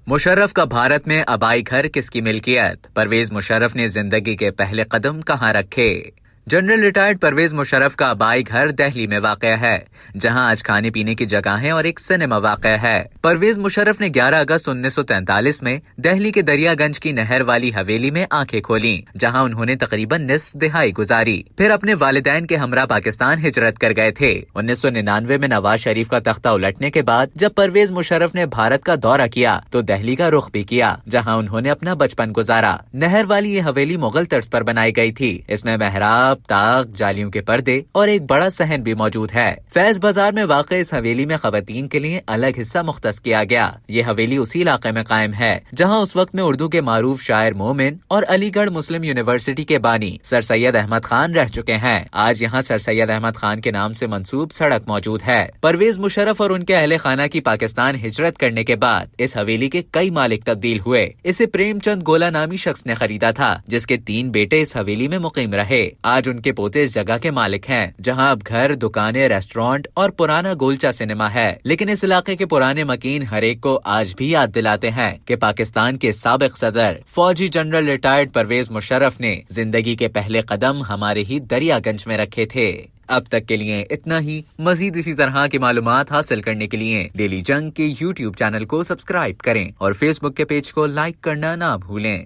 مشرف کا بھارت میں آبائی گھر کس کی ملکیت؟ پرویز مشرف نے زندگی کے پہلے قدم کہاں رکھے؟ جنرل ریٹائرڈ پرویز مشرف کا آبائی گھر دہلی میں واقع ہے، جہاں آج کھانے پینے کی جگہیں اور ایک سنیما واقع ہے۔ پرویز مشرف نے 11 اگست 1943 میں دہلی کے دریا گنج کی نہر والی حویلی میں آنکھیں کھولیں، جہاں انہوں نے تقریباً نصف دہائی گزاری۔ پھر اپنے والدین کے ہمراہ پاکستان ہجرت کر گئے تھے۔ 1999 میں نواز شریف کا تختہ الٹنے کے بعد جب پرویز مشرف نے بھارت کا دورہ کیا تو دہلی کا رخ بھی کیا، جہاں انہوں نے اپنا بچپن گزارا۔ نہر والی یہ حویلی مغل طرز پر بنائی گئی تھی۔ اس میں محراب، طاق، جالیوں کے پردے اور ایک بڑا صحن بھی موجود ہے۔ فیض بازار میں واقع اس حویلی میں خواتین کے لیے الگ حصہ مختص کیا گیا۔ یہ حویلی اسی علاقے میں قائم ہے جہاں اس وقت میں اردو کے معروف شاعر مومن اور علی گڑھ مسلم یونیورسٹی کے بانی سر سید احمد خان رہ چکے ہیں۔ آج یہاں سر سید احمد خان کے نام سے منسوب سڑک موجود ہے۔ پرویز مشرف اور ان کے اہل خانہ کی پاکستان ہجرت کرنے کے بعد اس حویلی کے کئی مالک تبدیل ہوئے۔ اسے پریم چند گولا نامی شخص نے خریدا تھا، جس کے 3 بیٹے اس حویلی میں مقیم رہے۔ آج ان کے پوتے اس جگہ کے مالک ہیں، جہاں اب گھر، دکانیں، ریسٹورانٹ اور پرانا گولچا سنیما ہے۔ لیکن اس علاقے کے پرانے مکین ہر ایک کو آج بھی یاد دلاتے ہیں کہ پاکستان کے سابق صدر فوجی جنرل ریٹائرڈ پرویز مشرف نے زندگی کے پہلے قدم ہمارے ہی دریا گنج میں رکھے تھے۔ اب تک کے لیے اتنا ہی۔ مزید اسی طرح کی معلومات حاصل کرنے کے لیے ڈیلی جنگ کے YouTube چینل کو سبسکرائب کریں اور فیس بک کے پیج کو لائک کرنا نہ بھولیں۔